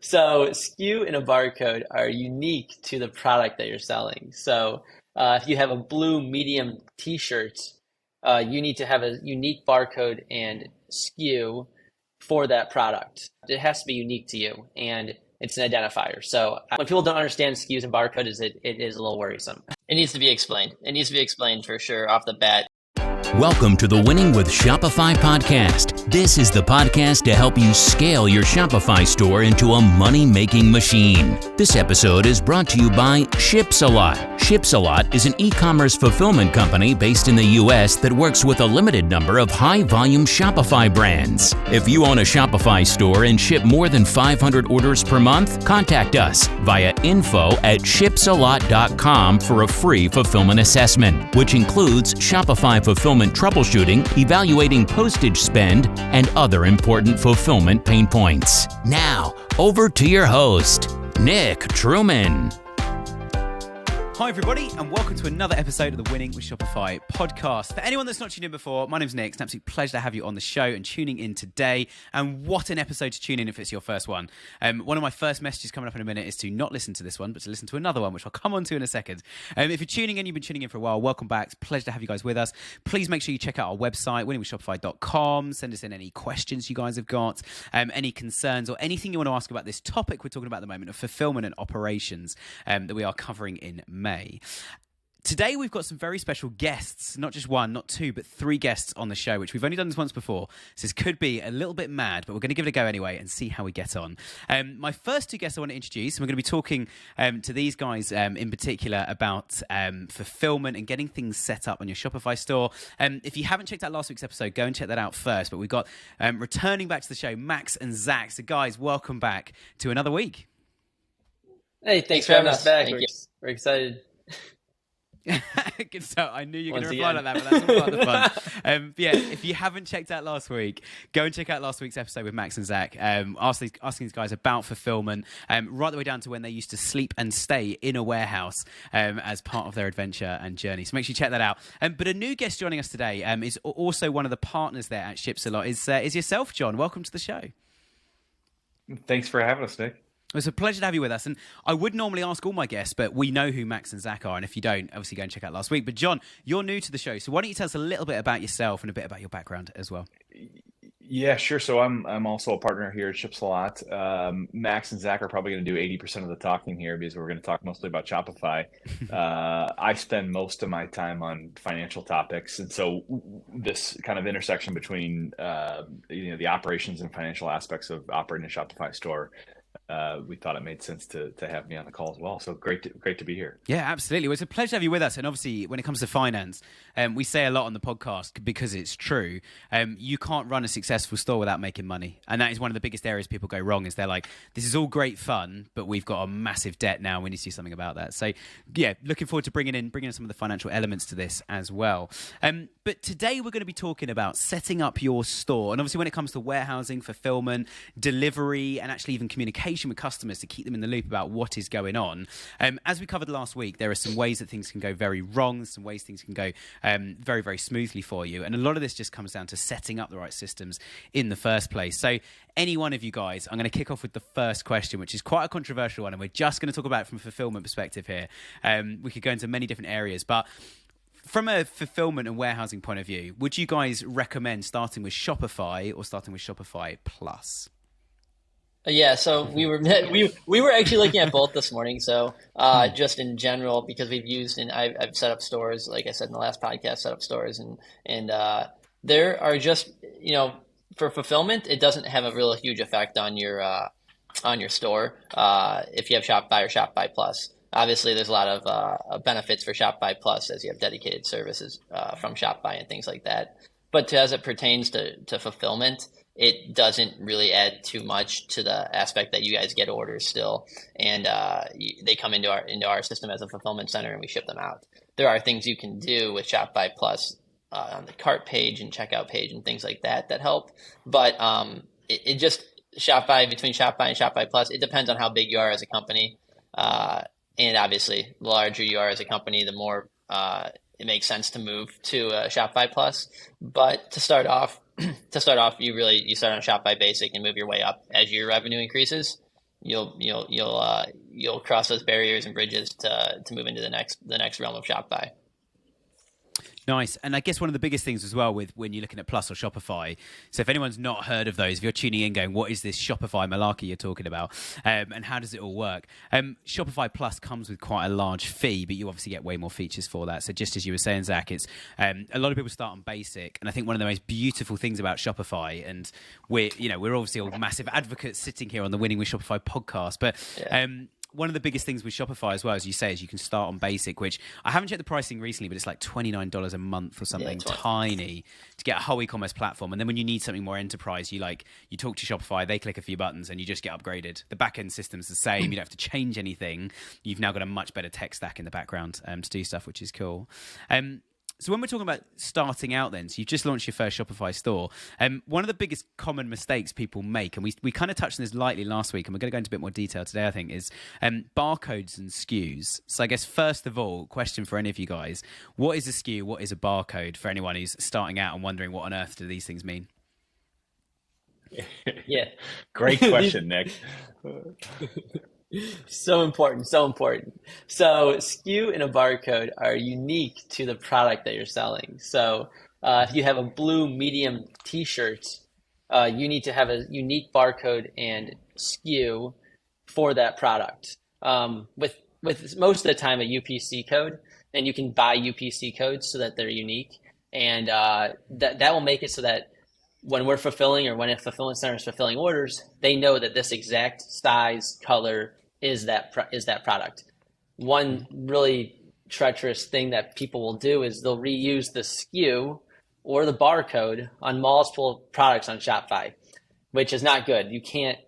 So SKU and a barcode are unique to the product that you're selling. So if you have a blue medium t-shirt, you need to have a unique barcode and SKU for that product. It has to be unique to you, and it's an identifier. So when people don't understand SKUs and barcodes, it is a little worrisome. It needs to be explained. It needs to be explained for sure off the bat. Welcome to the Winning with Shopify podcast. This is the podcast to help you scale your Shopify store into a money-making machine. This episode is brought to you by Shipsalot. Shipsalot is an e-commerce fulfillment company based in the U.S. that works with a limited number of high-volume Shopify brands. If you own a Shopify store and ship more than 500 orders per month, contact us via info@shipsalot.com for a free fulfillment assessment, which includes Shopify fulfillment troubleshooting, evaluating postage spend, and other important fulfillment pain points. Now, over to your host, Nick Truman. Hi everybody, and welcome to another episode of the Winning with Shopify podcast. For anyone that's not tuned in before, my name's Nick. It's an absolute pleasure to have you on the show and tuning in today. And what an episode to tune in if it's your first one. One of my first messages coming up in a minute is to not listen to this one, but to listen to another one, which I'll come on to in a second. If you're tuning in, you've been tuning in for a while, welcome back. It's a pleasure to have you guys with us. Please make sure you check out our website, winningwithshopify.com. Send us in any questions you guys have got, any concerns, or anything you want to ask about this topic we're talking about at the moment of fulfillment and operations that we are covering in May. Today we've got some very special guests, not just one, not two, but three guests on the show, which we've only done this once before, so this could be a little bit mad, but we're going to give it a go anyway and see how we get on. My first two guests I want to introduce, and we're going to be talking to these guys in particular about fulfillment and getting things set up on your Shopify store. If you haven't checked out last week's episode, go and check that out first, but we've got returning back to the show, Max and Zach. So guys, welcome back to another week. Hey, thanks for having us back. We're excited. Good start. I knew you were going to reply like that, but that's all part of the fun. Yeah, if you haven't checked out last week, go and check out last week's episode with Max and Zach, asking these guys about fulfillment, right the way down to when they used to sleep and stay in a warehouse as part of their adventure and journey. So make sure you check that out. But a new guest joining us today is also one of the partners there at Shipsalot, is yourself, John. Welcome to the show. Thanks for having us, Nick. It's a pleasure to have you with us. And I would normally ask all my guests, but we know who Max and Zach are. And if you don't, obviously go and check out last week. But John, you're new to the show. So why don't you tell us a little bit about yourself and a bit about your background as well? Yeah, sure. So I'm also a partner here at Shipsalot. Max and Zach are probably going to do 80% of the talking here because we're going to talk mostly about Shopify. I spend most of my time on financial topics. And so this kind of intersection between the operations and financial aspects of operating a Shopify store, we thought it made sense to have me on the call as well. So great to be here. Yeah, absolutely. Well, it's a pleasure to have you with us. And obviously, when it comes to finance, we say a lot on the podcast because it's true. You can't run a successful store without making money. And that is one of the biggest areas people go wrong is they're like, this is all great fun, but we've got a massive debt now. We need to do something about that. So yeah, looking forward to bringing in some of the financial elements to this as well. But today we're going to be talking about setting up your store. And obviously when it comes to warehousing, fulfillment, delivery, and actually even communication with customers to keep them in the loop about what is going on. As we covered last week, there are some ways that things can go very wrong, some ways things can go very, very smoothly for you. And a lot of this just comes down to setting up the right systems in the first place. So any one of you guys, I'm going to kick off with the first question, which is quite a controversial one. And we're just going to talk about it from a fulfillment perspective here. We could go into many different areas, but from a fulfillment and warehousing point of view, would you guys recommend starting with Shopify or starting with Shopify Plus? Yeah, so we were actually looking at both this morning. So just in general, because we've used and I've set up stores, like I said in the last podcast, set up stores and there are just for fulfillment, it doesn't have a real huge effect on your store if you have Shopify or Shopify Plus. Obviously, there's a lot of benefits for Shopify Plus as you have dedicated services from Shopify and things like that. But as it pertains to fulfillment, it doesn't really add too much to the aspect that you guys get orders still, and they come into our system as a fulfillment center, and we ship them out. There are things you can do with Shopify Plus on the cart page and checkout page and things like that help, but it just Shopify between Shopify and Shopify Plus, it depends on how big you are as a company, and obviously the larger you are as a company, the more it makes sense to move to Shopify Plus. But to start off, you start on Shopify Basic and move your way up as your revenue increases. you'll cross those barriers and bridges to move into the next realm of Shopify. Nice. And I guess one of the biggest things as well with when you're looking at Plus or Shopify, so if anyone's not heard of those, if you're tuning in going, what is this Shopify malarkey you're talking about, and how does it all work? Shopify Plus comes with quite a large fee, but you obviously get way more features for that. So just as you were saying, Zach, it's a lot of people start on basic, and I think one of the most beautiful things about Shopify, and we're obviously all massive advocates sitting here on the Winning with Shopify podcast, but one of the biggest things with Shopify as well, as you say, is you can start on basic, which I haven't checked the pricing recently, but it's like $29 a month or something tiny to get a whole e-commerce platform. And then when you need something more enterprise, you talk to Shopify, they click a few buttons and you just get upgraded. The back-end system's the same. You don't have to change anything. You've now got a much better tech stack in the background to do stuff, which is cool. So when we're talking about starting out then, so you've just launched your first Shopify store, one of the biggest common mistakes people make, and we kind of touched on this lightly last week, and we're going to go into a bit more detail today, I think, is barcodes and SKUs. So I guess first of all, question for any of you guys, what is a SKU, what is a barcode for anyone who's starting out and wondering what on earth do these things mean? Yeah. Great question, Nick. So important, so important. So SKU and a barcode are unique to the product that you're selling. So if you have a blue medium t-shirt, you need to have a unique barcode and SKU for that product. With most of the time a UPC code, and you can buy UPC codes so that they're unique, and that will make it so that when we're fulfilling, or when a fulfillment center is fulfilling orders, they know that this exact size, color is that product. One really treacherous thing that people will do is they'll reuse the SKU or the barcode on multiple products on Shopify, which is not good. You can't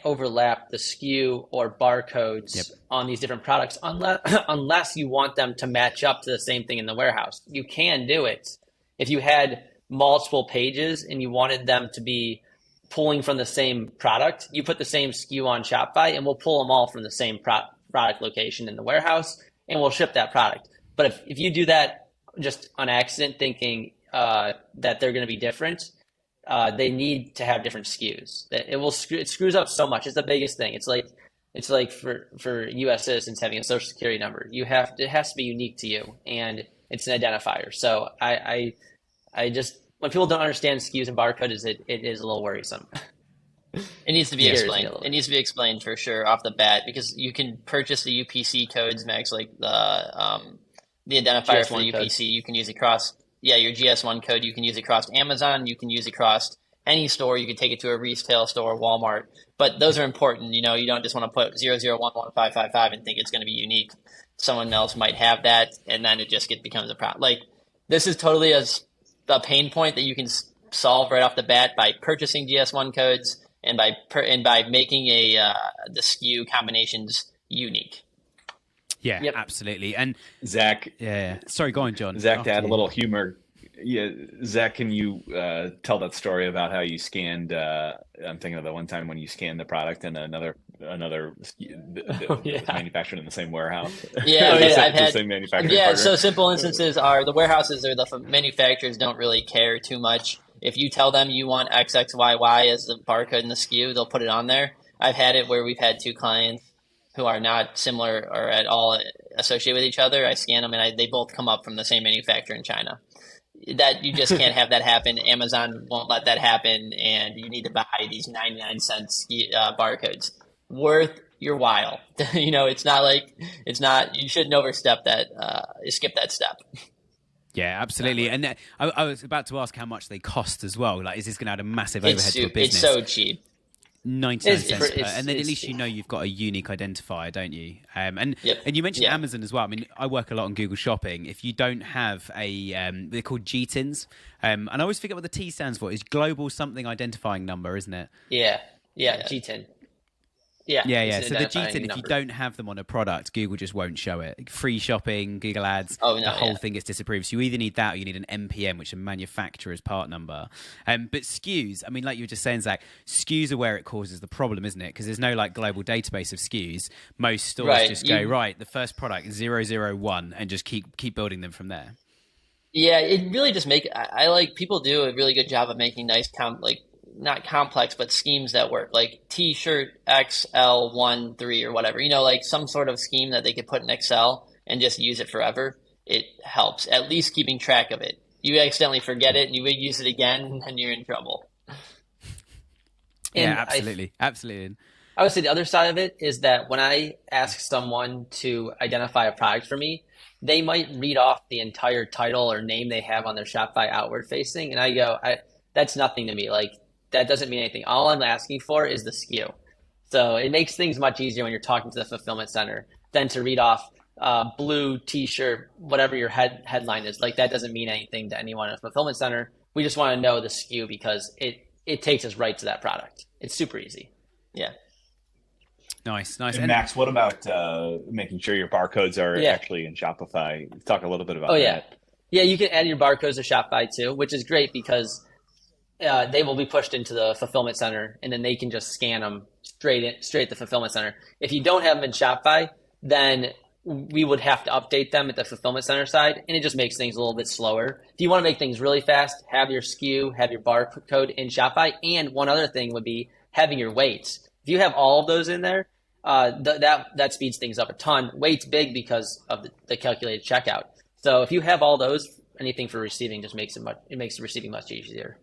overlap the SKU or barcodes on these different products unless you want them to match up to the same thing in the warehouse. You can do it if you had multiple pages and you wanted them to be pulling from the same product. You put the same SKU on Shopify and we'll pull them all from the same product location in the warehouse, and we'll ship that product. But if you do that just on accident, thinking that they're going to be different, they need to have different SKUs. It screws up so much. It's the biggest thing. It's like for U.S. citizens having a social security number. It has to be unique to you, and it's an identifier. So I just, when people don't understand SKUs and barcodes, it is a little worrisome. It needs to be explained. It needs to be explained for sure off the bat, because you can purchase the UPC codes, Max, like the identifier for the UPC. Code. You can use across your GS1 code. You can use across Amazon. You can use across any store. You can take it to a retail store, Walmart. But those are important. You don't just want to put 0011555 and think it's going to be unique. Someone else might have that, and then it just becomes a problem. Like, this is totally a pain point that you can solve right off the bat by purchasing GS1 codes and by making the SKU combinations unique. Yeah, absolutely. And Zach, sorry, go on, John. Zach, to add a little humor. Yeah, Zach, can you tell that story about how you scanned? I'm thinking of the one time when you scanned the product and another manufactured in the same warehouse. Yeah, I've had the same manufacturing partner. So simple instances are the warehouses or the manufacturers don't really care too much. If you tell them you want XXYY as the barcode and the SKU, they'll put it on there. I've had it where we've had two clients who are not similar or at all associated with each other. I scan them and they both come up from the same manufacturer in China. That you just can't have that happen. Amazon won't let that happen, and you need to buy these 99-cent barcodes. Worth your while. It's not. You shouldn't overstep that. Skip that step. Yeah, absolutely. And I was about to ask how much they cost as well. Like, is this going to add a massive overhead to a business? It's so cheap. 99 cents per, and then at least you've got a unique identifier, don't you? And you mentioned Amazon as well. I mean, I work a lot on Google Shopping. If you don't have they're called GTINs, and I always forget what the T stands for. It's Global Something Identifying Number, isn't it? Yeah, GTIN. Yeah. So the GTIN, if you don't have them on a product, Google just won't show it. Free shopping, Google Ads, the whole thing gets disapproved. So you either need that or you need an MPM, which is a manufacturer's part number. But SKUs, I mean, like you were just saying, Zach, SKUs are where it causes the problem, isn't it? Because there's no global database of SKUs. Most stores go, the first product, 001, and just keep building them from there. Yeah, it really just people do a really good job of making nice not complex, but schemes that work, like T-shirt XL13 or whatever, like some sort of scheme that they could put in Excel and just use it forever. It helps, at least keeping track of it. You accidentally forget it and you would use it again, and you're in trouble. Yeah, And absolutely. Absolutely. I would say the other side of it is that when I ask someone to identify a product for me, they might read off the entire title or name they have on their Shopify outward facing, and I go, that's nothing to me. Like, that doesn't mean anything. All I'm asking for is the SKU. So it makes things much easier when you're talking to the fulfillment center than to read off blue T-shirt, whatever your headline is. Like, that doesn't mean anything to anyone at a fulfillment center. We just want to know the SKU because it takes us right to that product. It's super easy. Yeah. Nice. And Max, what about making sure your barcodes are actually in Shopify? Talk a little bit about that. Yeah, you can add your barcodes to Shopify too, which is great because they will be pushed into the fulfillment center, and then they can just scan them straight at the fulfillment center. If you don't have them in Shopify, then we would have to update them at the fulfillment center side, and it just makes things a little bit slower. If you want to make things really fast, have your SKU, have your barcode in Shopify, and one other thing would be having your weights. If you have all of those in there, that speeds things up a ton. Weight's big because of the calculated checkout. So if you have all those, anything for receiving just makes the receiving much easier.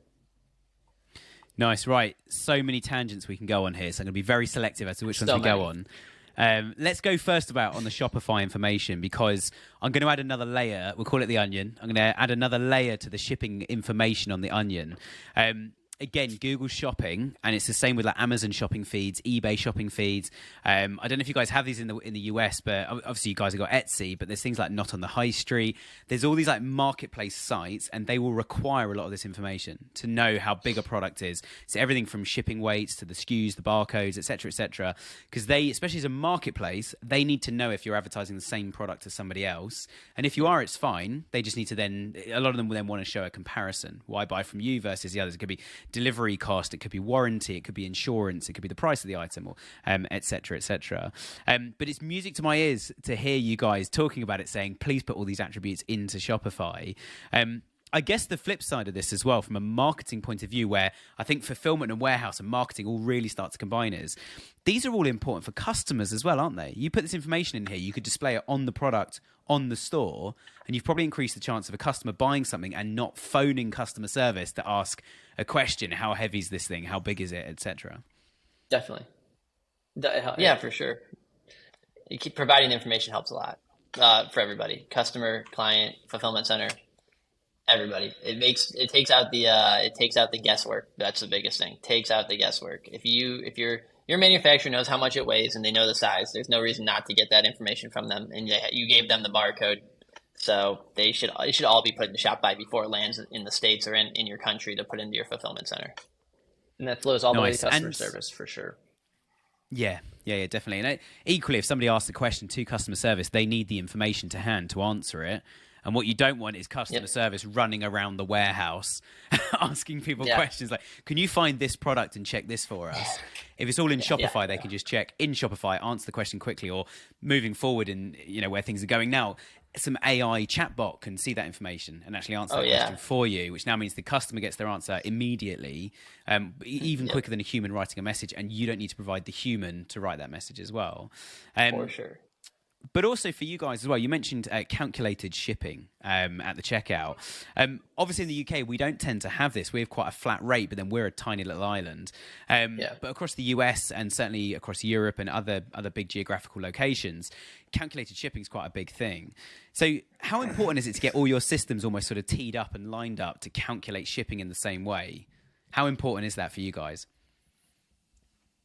Nice, right. So many tangents we can go on here, so I'm going to be very selective as to which ones we go on. Let's go first about on the Shopify information, because I'm going to add another layer. We'll call it the onion. I'm going to add another layer to the shipping information on the onion. Again, Google Shopping, and it's the same with like Amazon shopping feeds, eBay shopping feeds. I don't know if you guys have these in the US, but obviously you guys have got Etsy, but there's things like Not on the High Street. There's all these like marketplace sites, and they will require a lot of this information to know how big a product is. So everything from shipping weights to the SKUs, the barcodes, etc., because they, especially as a marketplace, they need to know if you're advertising the same product as somebody else. And if you are, it's fine. They just need to then, a lot of them will then want to show a comparison. Why buy from you versus the others? It could be delivery cost, it could be warranty, it could be insurance, it could be the price of the item, or etc. But it's music to my ears to hear you guys talking about it, saying please put all these attributes into Shopify. I guess the flip side of this as well, from a marketing point of view, where I think fulfillment and warehouse and marketing all really start to combine, is these are all important for customers as well, aren't they? You put this information in here, you could display it on the product, on the store, and you've probably increased the chance of a customer buying something and not phoning customer service to ask a question: how heavy is this thing, how big is it, etc. Definitely. Yeah, for sure. Providing information helps a lot for everybody: customer, client, fulfillment center, everybody. It takes out the guesswork. That's the biggest thing. Takes out the guesswork. If your manufacturer knows how much it weighs and they know the size, there's no reason not to get that information from them. And you gave them the barcode, so it should all be put into Shopify before it lands in the States or in your country to put into your fulfillment center. And that flows all the way to customer service for sure. Yeah, definitely. And equally, if somebody asks a question to customer service, they need the information to hand to answer it. And what you don't want is customer service running around the warehouse asking people questions like, can you find this product and check this for us? If it's all in Shopify, they can just check in Shopify, answer the question quickly, or moving forward in where things are going now, some AI chatbot can see that information and actually answer that question for you, which now means the customer gets their answer immediately, even quicker than a human writing a message, and you don't need to provide the human to write that message as well. For sure. But also for you guys as well, you mentioned calculated shipping at the checkout. Obviously in the UK, we don't tend to have this. We have quite a flat rate, but then we're a tiny little island. But across the US and certainly across Europe and other big geographical locations, calculated shipping is quite a big thing. So how important is it to get all your systems almost sort of teed up and lined up to calculate shipping in the same way? How important is that for you guys?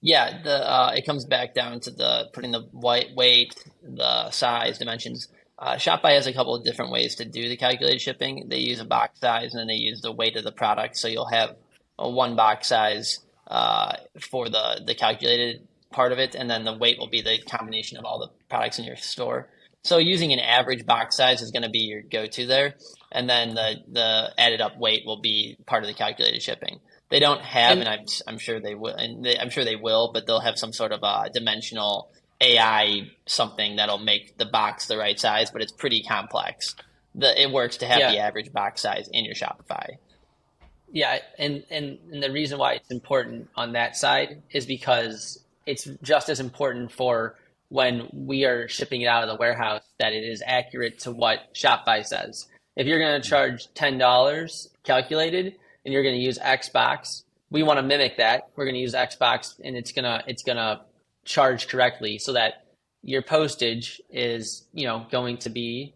Yeah, it comes back down to putting the weight, the size, dimensions. Shopify has a couple of different ways to do the calculated shipping. They use a box size, and then they use the weight of the product. So you'll have a one box size for the calculated part of it, and then the weight will be the combination of all the products in your store. So using an average box size is going to be your go-to there, and then the added up weight will be part of the calculated shipping. They don't have, and I'm sure they will, I'm sure they will, but they'll have some sort of dimensional AI something that'll make the box the right size, but it's pretty complex. It works to have the average box size in your Shopify. Yeah, and the reason why it's important on that side is because it's just as important for when we are shipping it out of the warehouse that it is accurate to what Shopify says. If you're going to charge $10 calculated and you're going to use X box, we want to mimic that. We're going to use X box and it's gonna charge correctly so that your postage is, going to be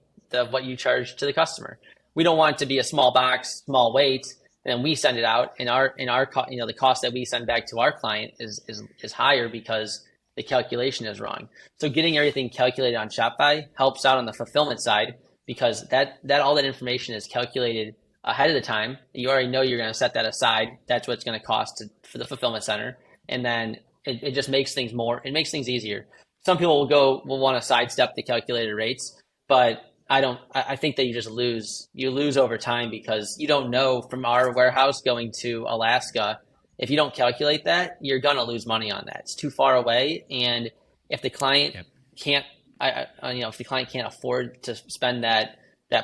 what you charge to the customer. We don't want it to be a small box, small weight, and then we send it out, and the cost that we send back to our client is higher because the calculation is wrong. So getting everything calculated on Shopify helps out on the fulfillment side because that all that information is calculated ahead of the time. You already know you're going to set that aside. That's what it's going to cost for the fulfillment center, and then it just makes things it makes things easier. Some people will want to sidestep the calculated rates, but I don't. I think that you lose over time because you don't know from our warehouse going to Alaska. If you don't calculate that, you're gonna lose money on that. It's too far away, and if the client Yep. can't, if the client can't afford to spend that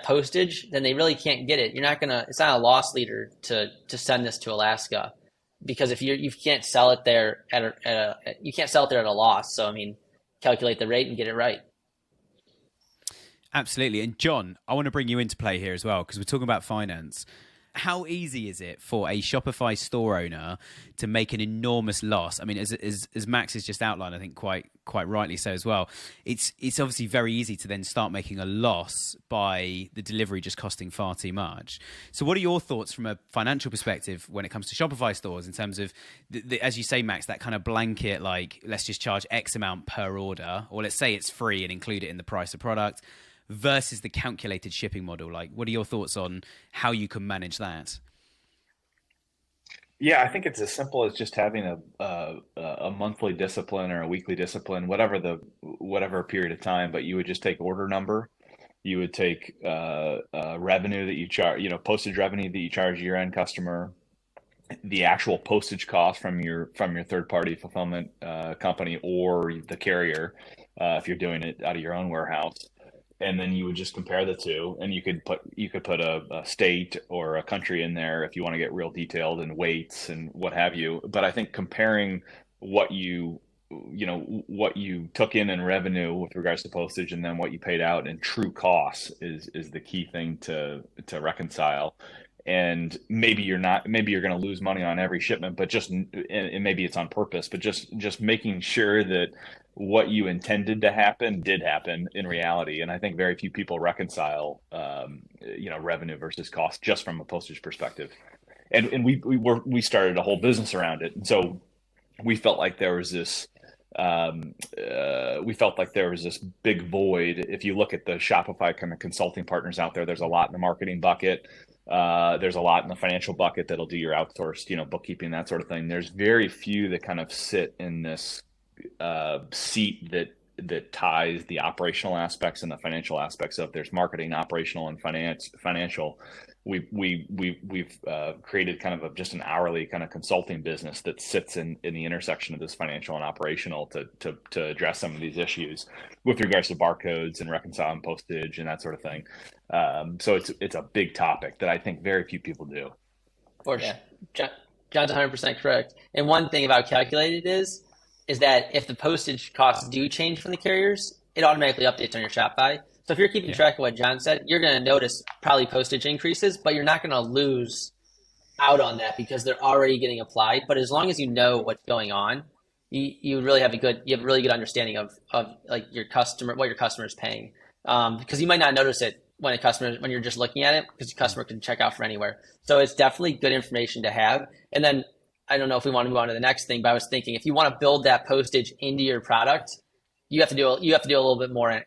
postage, then they really can't get it. You're not gonna. It's not a loss leader to send this to Alaska because if you can't sell it there you can't sell it there at a loss. So I mean, calculate the rate and get it right. Absolutely. And John, I want to bring you into play here as well because we're talking about finance. How easy is it for a Shopify store owner to make an enormous loss? I mean, as Max has just outlined, I think quite rightly so as well. It's obviously very easy to then start making a loss by the delivery just costing far too much. So, what are your thoughts from a financial perspective when it comes to Shopify stores in terms of, as you say, Max, that kind of blanket, like let's just charge X amount per order, or let's say it's free and include it in the price of product, versus the calculated shipping model? Like, what are your thoughts on how you can manage that? Yeah, I think it's as simple as just having a monthly discipline or a weekly discipline, whatever period of time. But you would just take order number, you would take revenue that you charge, postage revenue that you charge your end customer, the actual postage cost from your third party fulfillment company or the carrier, if you're doing it out of your own warehouse. And then you would just compare the two, and you could put a state or a country in there if you want to get real detailed and weights and what have you. But I think comparing what what you took in revenue with regards to postage and then what you paid out in true costs is the key thing to reconcile. And maybe you're going to lose money on every shipment, but and maybe it's on purpose, but just making sure that what you intended to happen did happen in reality. And I think very few people reconcile, revenue versus cost just from a postage perspective. And we started a whole business around it. And so we felt like there was this, big void. If you look at the Shopify kind of consulting partners out there, there's a lot in the marketing bucket. There's a lot in the financial bucket that'll do your outsourced, bookkeeping, that sort of thing. There's very few that kind of sit in this seat that ties the operational aspects and the financial aspects of. There's marketing, operational, and financial. We've created kind of just an hourly kind of consulting business that sits in the intersection of this financial and operational to address some of these issues with regards to barcodes and reconciling postage and that sort of thing. So it's a big topic that I think very few people do. For sure. John's 100% correct. And one thing about calculated is that if the postage costs do change from the carriers, it automatically updates on your Shopify. So if you're keeping track of what John said, you're going to notice probably postage increases, but you're not going to lose out on that because they're already getting applied. But as long as you know what's going on, you really have a really good understanding of like what your customer is paying. Because you might not notice it when you're just looking at it because your customer can check out from anywhere. So it's definitely good information to have. And then I don't know if we want to move on to the next thing, but I was thinking if you want to build that postage into your product, you have to do a little bit more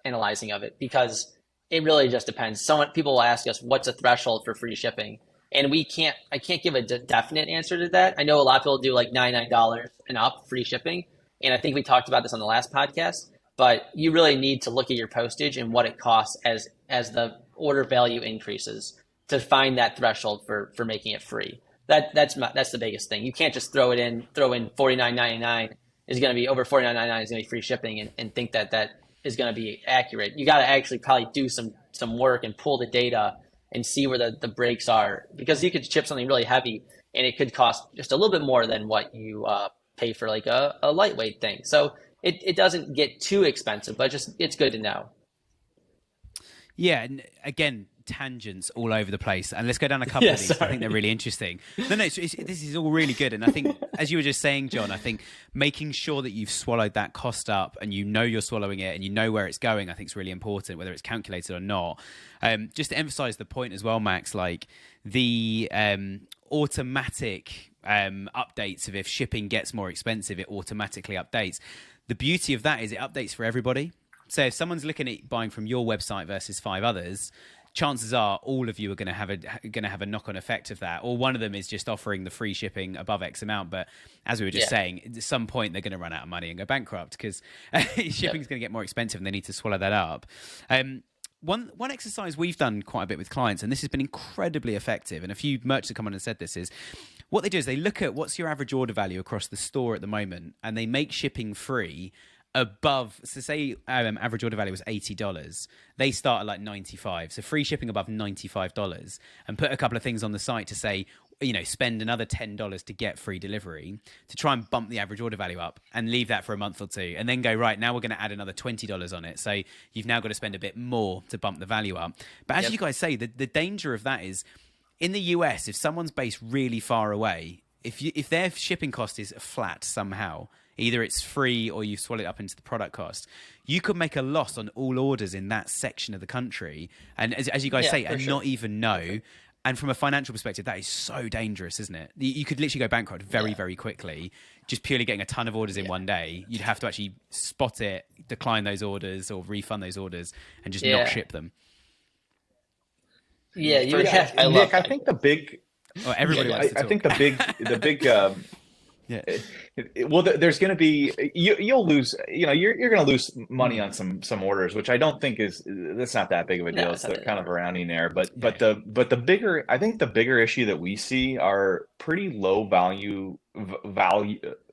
analyzing of it because it really just depends. People will ask us what's a threshold for free shipping, and I can't give a definite answer to that. I know a lot of people do like $99 and up free shipping, and I think we talked about this on the last podcast. But you really need to look at your postage and what it costs as the order value increases to find that threshold for making it free. That's the biggest thing. You can't just throw in $49.99 is going to be over $49.99 is going to be free shipping and think that is going to be accurate. You got to actually probably do some work and pull the data and see where the breaks are, because you could ship something really heavy and it could cost just a little bit more than what you pay for like a lightweight thing. So it doesn't get too expensive, but just it's good to know. Yeah, and again, tangents all over the place. And let's go down a couple of these. I think they're really interesting. No, this is all really good. And I think, as you were just saying, John, I think making sure that you've swallowed that cost up and you know you're swallowing it and you know where it's going, I think is really important, whether it's calculated or not. Just to emphasize the point as well, Max, like the automatic updates of if shipping gets more expensive, it automatically updates. The beauty of that is it updates for everybody. So if someone's looking at buying from your website versus 5 others, chances are all of you are going to have a knock-on effect of that. Or one of them is just offering the free shipping above X amount. But as we were just saying, at some point they're going to run out of money and go bankrupt because shipping's going to get more expensive and they need to swallow that up. One exercise we've done quite a bit with clients, and this has been incredibly effective, and a few merchants have come on and said this, is what they do is they look at what's your average order value across the store at the moment, and they make shipping free above, so say average order value was $80, they start at like $95, so free shipping above $95, and put a couple of things on the site to say, you know, spend another $10 to get free delivery, to try and bump the average order value up, and leave that for a month or two, and then go, right, now we're going to add another $20 on it, so you've now got to spend a bit more to bump the value up. But as you guys say, the danger of that is, in the US, if someone's based really far away, if their shipping cost is flat somehow, either it's free or you swallow it up into the product cost, you could make a loss on all orders in that section of the country. And as you guys say, and not even know. And from a financial perspective, that is so dangerous, isn't it? You could literally go bankrupt very, very quickly, just purely getting a ton of orders in one day. You'd have to actually spot it, decline those orders or refund those orders and just not ship them. Yeah, you would have. Nick, I think the big... Well, everybody wants to talk. I think the big well, there's going to be you'll lose. You know, you're going to lose money on some orders, which I don't think that's not that big of a deal. It's kind of a rounding error. But the bigger, I think the bigger issue that we see are pretty low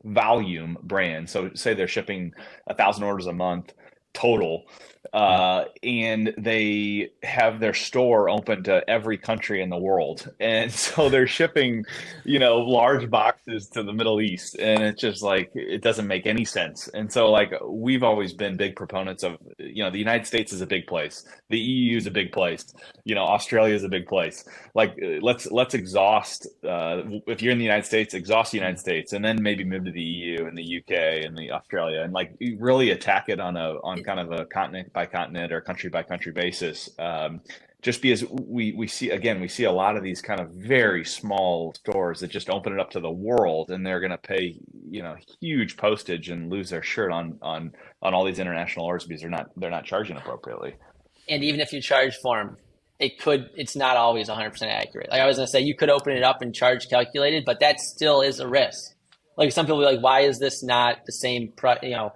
volume brands. So say they're shipping 1,000 orders a month total. And they have their store open to every country in the world. And so they're shipping, you know, large boxes to the Middle East. And it's just like, it doesn't make any sense. And so like, we've always been big proponents of, you know, the United States is a big place. The EU is a big place. You know, Australia is a big place. Like, let's exhaust, if you're in the United States, exhaust the United States, and then maybe move to the EU and the UK and the Australia, and like really attack it on kind of a continent by continent or country by country basis. Just because we see a lot of these kind of very small stores that just open it up to the world, and they're going to pay, you know, huge postage and lose their shirt on all these international orders because they're not charging appropriately. And even if you charge for them, it's not always 100% accurate. Like I was going to say, you could open it up and charge calculated, but that still is a risk. Like some people will be like, why is this not the same price? You know,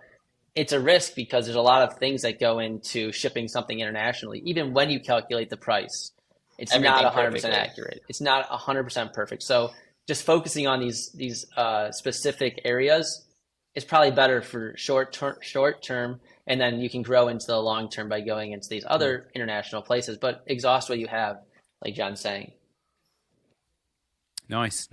it's a risk because there's a lot of things that go into shipping something internationally. Even when you calculate the price, it's not 100% accurate. It's not 100% perfect. So just focusing on these specific areas is probably better for short term, and then you can grow into the long term by going into these other international places. But exhaust what you have, like John's saying. Nice.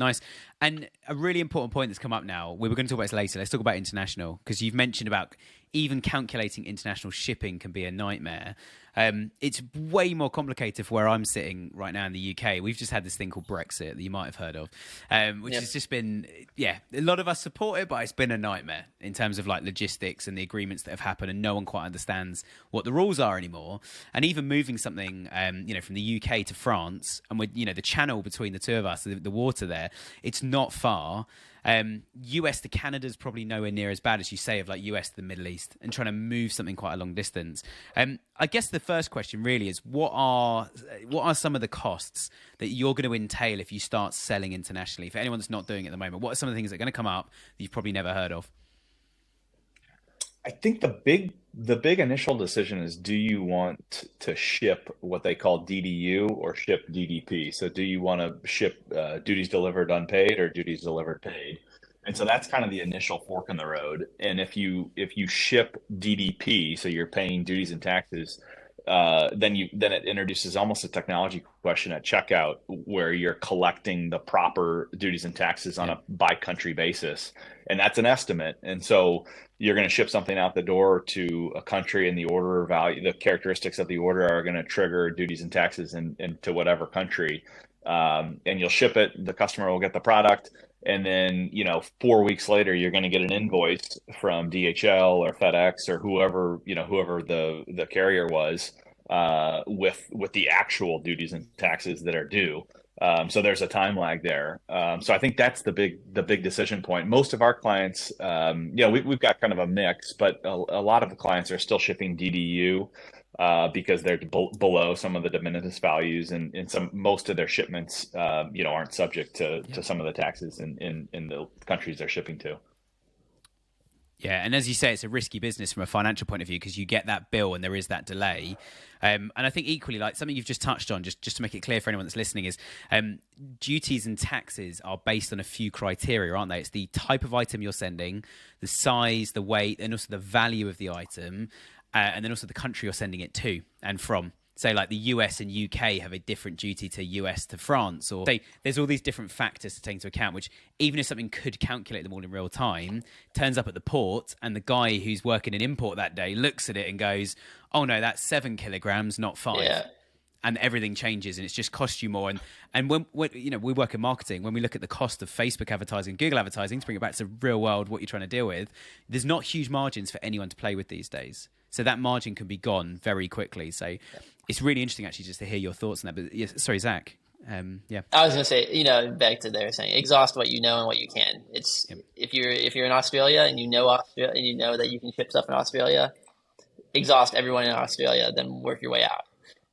And a really important point that's come up now, we were going to talk about this later. Let's talk about international, because you've mentioned about even calculating international shipping can be a nightmare. It's way more complicated for where I'm sitting right now in the UK. We've just had this thing called Brexit that you might have heard of, which has just been, a lot of us support it, but it's been a nightmare in terms of like logistics and the agreements that have happened, and no one quite understands what the rules are anymore. And even moving something, from the UK to France, and with, the channel between the two of us, the water there, it's not far. US to Canada is probably nowhere near as bad as you say of like US to the Middle East, and trying to move something quite a long distance. I guess the first question really is, what are some of the costs that you're going to entail if you start selling internationally? For anyone that's not doing it at the moment, what are some of the things that are going to come up that you've probably never heard of? I think the big initial decision is, do you want to ship what they call DDU or ship DDP? So do you want to ship duties delivered unpaid or duties delivered paid? And so that's kind of the initial fork in the road. And if you ship DDP, so you're paying duties and taxes, then it introduces almost a technology question at checkout where you're collecting the proper duties and taxes on a by country basis, and that's an estimate. And so you're going to ship something out the door to a country, and the order value, the characteristics of the order are going to trigger duties and taxes into whatever country. And you'll ship it. The customer will get the product. And then, 4 weeks later, you're going to get an invoice from DHL or FedEx or whoever the carrier was, with the actual duties and taxes that are due. So there's a time lag there. So I think that's the big decision point. Most of our clients, we've got kind of a mix, but a lot of the clients are still shipping DDU. Because they're below some of the de minimis values, and most of their shipments, aren't subject to some of the taxes in the countries they're shipping to. Yeah, and as you say, it's a risky business from a financial point of view because you get that bill and there is that delay. And I think equally, like something you've just touched on, just to make it clear for anyone that's listening, is duties and taxes are based on a few criteria, aren't they? It's the type of item you're sending, the size, the weight, and also the value of the item. And then also the country you're sending it to and from. Say like the US and UK have a different duty to US to France, or say there's all these different factors to take into account, which even if something could calculate them all in real time, turns up at the port and the guy who's working in import that day looks at it and goes, oh no, that's 7 kilograms, not 5. Yeah. And everything changes, and it's just cost you more. And when we work in marketing, when we look at the cost of Facebook advertising, Google advertising, to bring it back to real world, what you're trying to deal with, there's not huge margins for anyone to play with these days. So that margin can be gone very quickly. So it's really interesting actually just to hear your thoughts on that. But yes, sorry, Zach. Yeah. I was going to say, back to there saying exhaust what you know and what you can. It's if you're in Australia and you know Australia and you know that you can ship stuff in Australia, exhaust everyone in Australia, then work your way out.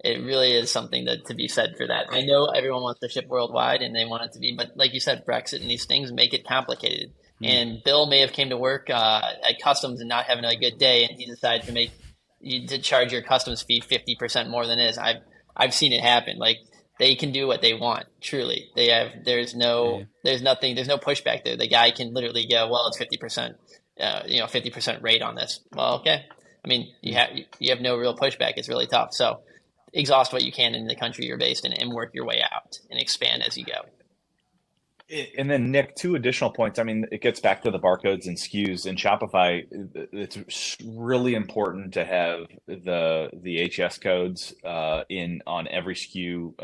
It really is something to be said for that. I know everyone wants to ship worldwide and they want it to be, but like you said, Brexit and these things make it complicated. And Bill may have came to work at customs and not having a good day, and he decided to charge your customs fee 50% more than it is. I've seen it happen. Like they can do what they want. Truly, there's no pushback there. The guy can literally go, well, it's 50%, 50% rate on this. Well, okay. I mean, you have no real pushback. It's really tough. So exhaust what you can in the country you're based in and work your way out and expand as you go. And then Nick, 2 additional points. I mean, it gets back to the barcodes and SKUs in Shopify. It's really important to have the HS codes on every SKU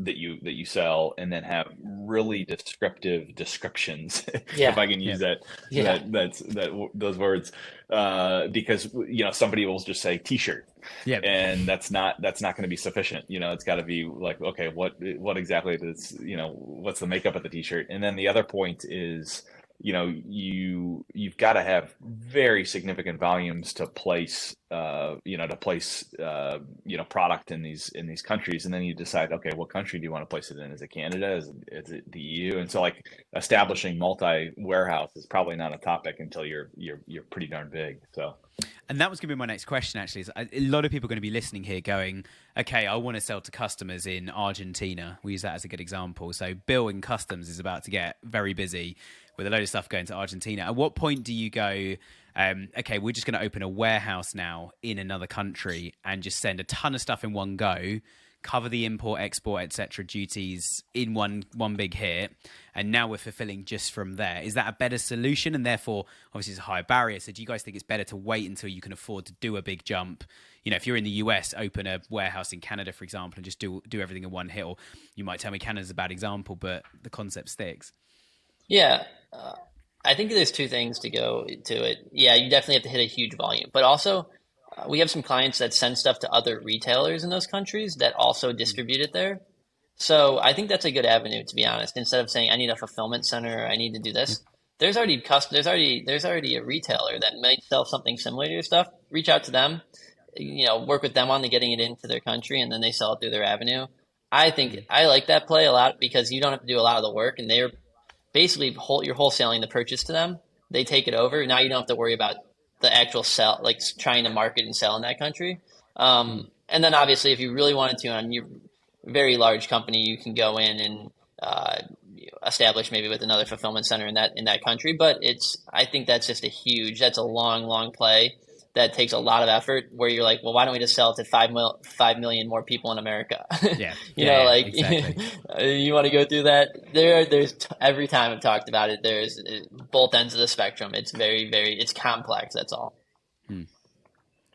that you sell, and then have really descriptive descriptions. Yeah. If I can use those words, because somebody will just say T-shirt. Yeah. And that's not going to be sufficient. It's got to be like, okay, what exactly is, what's the makeup of the T-shirt? And then the other point is, you've got to have very significant volumes to place, product in these countries. And then you decide, okay, what country do you want to place it in? Is it Canada? Is it the EU? And so like establishing multi-warehouse is probably not a topic until you're pretty darn big. So. And that was going to be my next question, actually. Is a lot of people are going to be listening here going, okay, I want to sell to customers in Argentina. We use that as a good example. So Bill in customs is about to get very busy with a load of stuff going to Argentina. At what point do you go, okay, we're just going to open a warehouse now in another country and just send a ton of stuff in one go, cover the import, export, etc. duties in one big hit, and now we're fulfilling just from there? Is that a better solution? And therefore, obviously, it's a higher barrier. So do you guys think it's better to wait until you can afford to do a big jump? If you're in the US, open a warehouse in Canada, for example, and just do everything in one hit. Or you might tell me Canada's a bad example, but the concept sticks. Yeah. I think there's 2 things to go to it. Yeah, you definitely have to hit a huge volume, but also we have some clients that send stuff to other retailers in those countries that also distribute it there. So I think that's a good avenue, to be honest. Instead of saying I need a fulfillment center, I need to do this. There's already a retailer that might sell something similar to your stuff. Reach out to them, work with them on getting it into their country, and then they sell it through their avenue. I think I like that play a lot because you don't have to do a lot of the work, and they're basically you're wholesaling the purchase to them. They take it over. Now you don't have to worry about the actual sell, like trying to market and sell in that country. And then obviously if you really wanted to, on your very large company, you can go in and establish maybe with another fulfillment center in that country. But I think that's just that's a long play that takes a lot of effort, where you're like, well, why don't we just sell it to 5 million more people in America? Yeah. Exactly. You want to go through that? Every time I've talked about it, there's both ends of the spectrum. It's it's complex. That's all.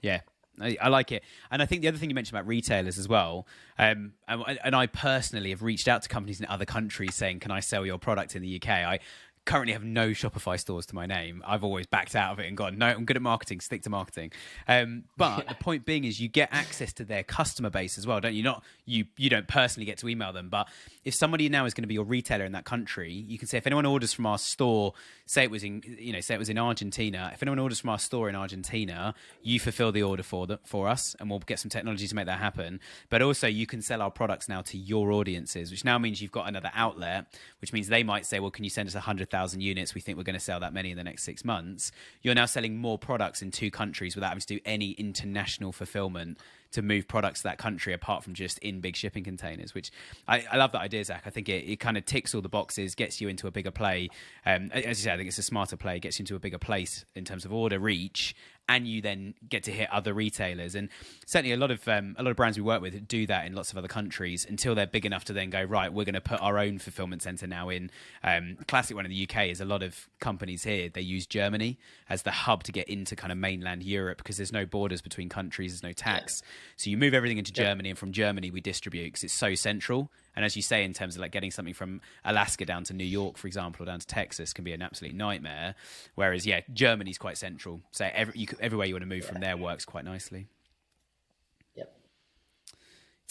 Yeah. I like it. And I think the other thing you mentioned about retailers as well, and I personally have reached out to companies in other countries saying, can I sell your product in the UK? I currently have no Shopify stores to my name. I've always backed out of it and gone, no, I'm good at marketing, stick to marketing. But the point being is you get access to their customer base as well, don't you? Not you don't personally get to email them, but if somebody now is going to be your retailer in that country, you can say, if anyone orders from our store, say it was in Argentina, if anyone orders from our store in Argentina, you fulfill the order for us, and we'll get some technology to make that happen. But also you can sell our products now to your audiences, which now means you've got another outlet, which means they might say, well, can you send us 100,000 units? We think we're going to sell that many in the next 6 months. You're now selling more products in 2 countries without having to do any international fulfillment to move products to that country, apart from just in big shipping containers, which I love that idea, Zach. I think it kind of ticks all the boxes, gets you into a bigger play. As you say, I think it's a smarter play, gets you into a bigger place in terms of order reach, and you then get to hit other retailers. And certainly a lot of brands we work with do that in lots of other countries until they're big enough to then go, right, we're going to put our own fulfillment center now in. Classic one in the UK is a lot of companies here, they use Germany as the hub to get into kind of mainland Europe, because there's no borders between countries, there's no tax. So you move everything into Germany, and from Germany we distribute because it's so central. And as you say, in terms of like getting something from Alaska down to New York, for example, or down to Texas can be an absolute nightmare. Whereas, Germany's quite central. So everywhere you want to move from there works quite nicely. Yep.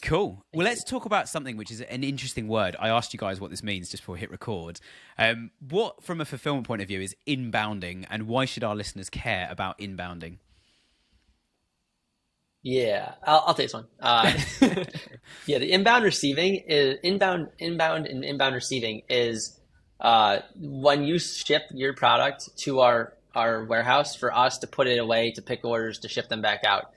Cool. Well, let's talk about something which is an interesting word. I asked you guys what this means just before we hit record. What, from a fulfillment point of view, is inbounding, and why should our listeners care about inbounding? Yeah, I'll take this one. The inbound and inbound receiving is when you ship your product to our warehouse for us to put it away, to pick orders, to ship them back out.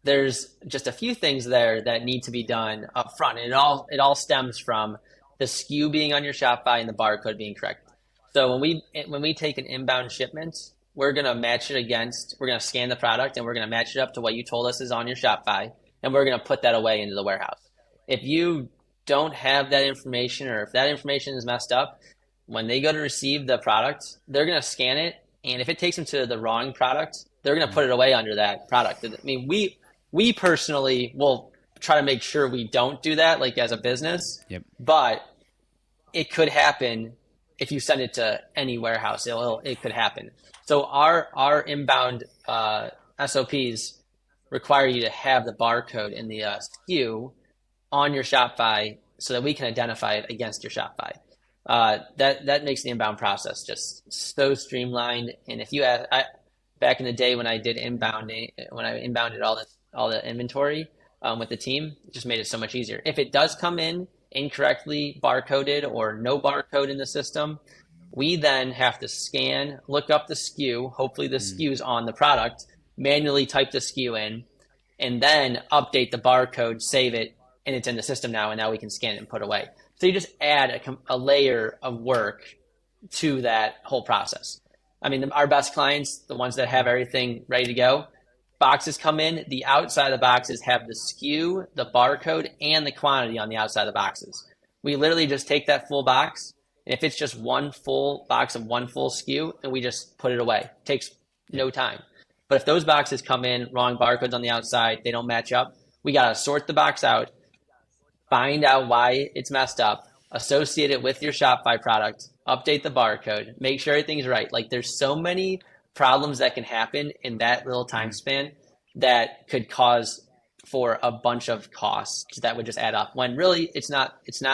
There's just a few things there that need to be done up front, and it all stems from the SKU being on your Shopify and the barcode being correct. So when we take an inbound shipment, we're going to scan the product and we're going to match it up to what you told us is on your Shopify, and we're going to put that away into the warehouse. If you don't have that information, or if that information is messed up, when they go to receive the product, they're going to scan it, and if it takes them to the wrong product, they're going to put it away under that product. I mean, we personally will try to make sure we don't do that, like as a business, but it could happen. If you send it to any warehouse, it could happen. So our inbound SOPs require you to have the barcode in the SKU on your Shopify so that we can identify it against your Shopify. That makes the inbound process just so streamlined. And if you back in the day when I did inbounding, when I inbounded all the inventory with the team, it just made it so much easier. If it does come in incorrectly barcoded or no barcode in the system, we then have to scan, look up the SKU, hopefully the SKU is on the product, manually type the SKU in, and then update the barcode, save it, and it's in the system now, and now we can scan it and put away. So you just add a layer of work to that whole process. I mean, our best clients, the ones that have everything ready to go, boxes come in, the outside of the boxes have the SKU, the barcode, and the quantity on the outside of the boxes. We literally just take that full box, and if it's just one full box of one full SKU, and we just put it away. It takes no time. But if those boxes come in, wrong barcodes on the outside, they don't match up, we got to sort the box out, find out why it's messed up, associate it with your Shopify product, update the barcode, make sure everything's right. Like, there's so many problems that can happen in that little time span that could cause for a bunch of costs that would just add up, when really it's not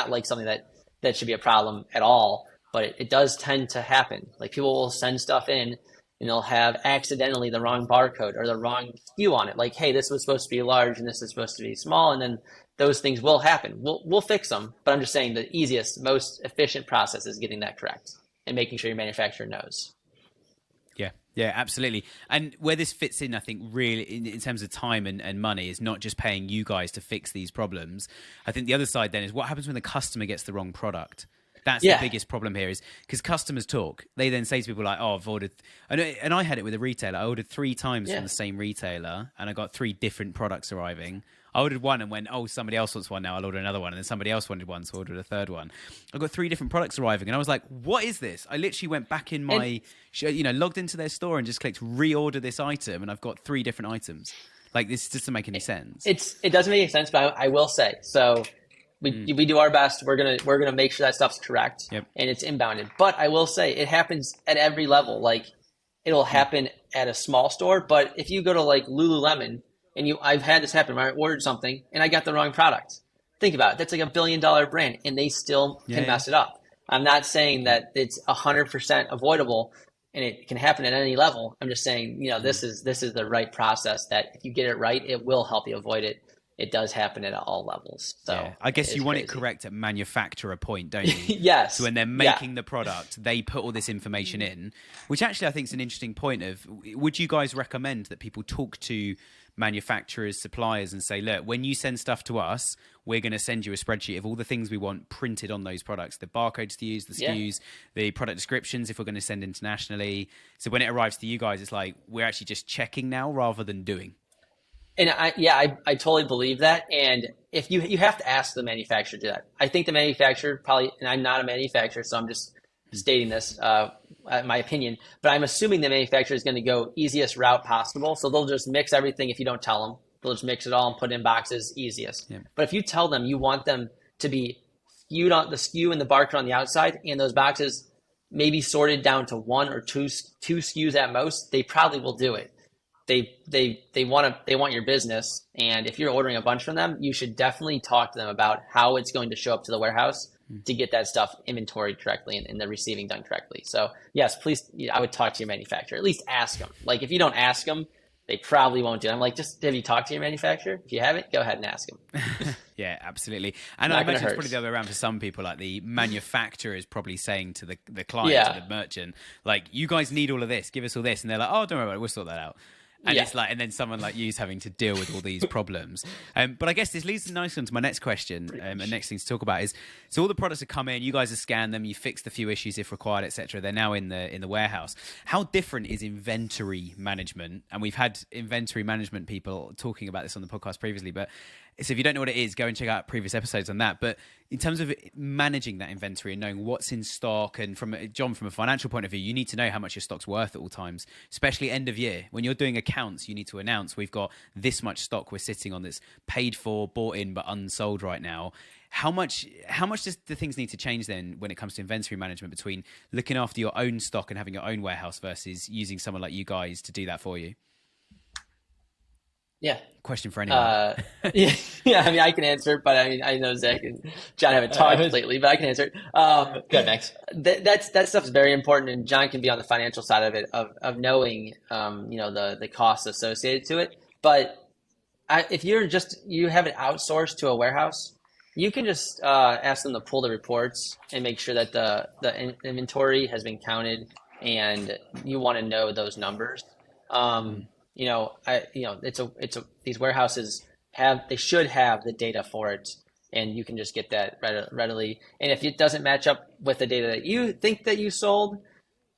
like something that should be a problem at all, but it does tend to happen. Like, people will send stuff in and they'll have accidentally the wrong barcode or the wrong SKU on it. Like, hey, this was supposed to be large and this is supposed to be small. And then those things will happen. We'll fix them. But I'm just saying the easiest, most efficient process is getting that correct and making sure your manufacturer knows. Yeah, absolutely. And where this fits in, I think, really in terms of time and money, is not just paying you guys to fix these problems. I think the other side then is what happens when the customer gets the wrong product. That's the Yeah. biggest problem here, is because customers talk. They then say to people like, oh, I've ordered, and I had it with a retailer. I ordered 3 times from Yeah. the same retailer and I got 3 different products arriving. I ordered one and went, oh, somebody else wants one now. I'll order another one. And then somebody else wanted one, so I ordered a third one. I got 3 different products arriving and I was like, what is this? I literally went back in my, logged into their store and just clicked reorder this item, and I've got 3 different items. Like, this doesn't make any sense. It doesn't make any sense, but I will say, so we do our best. We're gonna make sure that stuff's correct. Yep. And it's inbounded. But I will say it happens at every level. Like, it'll happen at a small store, but if you go to like Lululemon and I've had this happen where I ordered something and I got the wrong product. Think about it. That's like $1 billion brand and they still can mess it up. I'm not saying that it's 100% avoidable and it can happen at any level. I'm just saying, this is the right process that if you get it right, it will help you avoid it. It does happen at all levels. So I guess you want crazy. it correct at manufacturer point, don't you? Yes. So when they're making the product, they put all this information in, which actually I think is an interesting point of, would you guys recommend that people talk to manufacturers, suppliers, and say, look, when you send stuff to us, we're going to send you a spreadsheet of all the things we want printed on those products, the barcodes to use, the SKUs, the product descriptions if we're going to send internationally. So when it arrives to you guys, it's like, we're actually just checking now rather than doing. And I totally believe that. And if you have to ask the manufacturer to do that. I think the manufacturer probably, and I'm not a manufacturer, so I'm just stating this, my opinion, but I'm assuming the manufacturer is going to go easiest route possible. So they'll just mix everything if you don't tell them. They'll just mix it all and put it in boxes easiest. Yeah. But if you tell them you want them to be skewed on the SKU and the barcode on the outside, and those boxes maybe sorted down to 1 or 2 SKUs at most, they probably will do it. They want your business, and if you're ordering a bunch from them, you should definitely talk to them about how it's going to show up to the warehouse to get that stuff inventoried correctly and the receiving done correctly. So yes, please, I would talk to your manufacturer. At least ask them. Like, if you don't ask them, they probably won't do it. I'm like, just have you talked to your manufacturer? If you haven't, go ahead and ask them. Yeah, absolutely. And I imagine it's probably the other way around for some people. Like, the manufacturer is probably saying to the client, to the merchant, like, you guys need all of this, give us all this. And they're like, oh, don't worry about it, we'll sort that out. And it's like, and then someone like you's having to deal with all these problems. But I guess this leads nicely on to my next question. And next thing to talk about is, so all the products have come in, you guys have scanned them, you fixed a few issues if required, etc. They're now in the warehouse. How different is inventory management? And we've had inventory management people talking about this on the podcast previously, but so if you don't know what it is, go and check out previous episodes on that. But in terms of managing that inventory and knowing what's in stock, and from John, from a financial point of view, you need to know how much your stock's worth at all times, especially end of year. When you're doing accounts, you need to announce we've got this much stock we're sitting on that's paid for, bought in, but unsold right now. How much does the things need to change then when it comes to inventory management between looking after your own stock and having your own warehouse versus using someone like you guys to do that for you? Yeah. Question for anyone. Yeah. I mean, I can answer it, but I mean, I know Zach and John haven't talked lately, but I can answer it. Good, Max. That stuff is very important, and John can be on the financial side of it, of knowing, the costs associated to it. But if you have it outsourced to a warehouse, you can just ask them to pull the reports and make sure that the inventory has been counted, and you want to know those numbers. These warehouses should have the data for it, and you can just get that readily. And if it doesn't match up with the data that you think that you sold,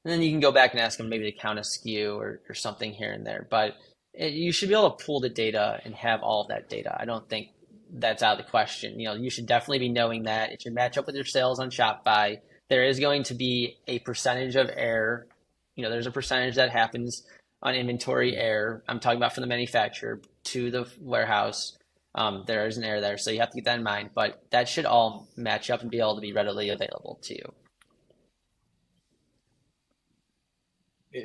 then you can go back and ask them maybe to count a SKU or something here and there. But you should be able to pull the data and have all of that data. I don't think that's out of the question. You should definitely be knowing that it should match up with your sales on Shopify. There is going to be a percentage of error. There's a percentage that happens on inventory error. I'm talking about from the manufacturer to the warehouse. There is an error there, so you have to keep that in mind. But that should all match up and be able to be readily available to you.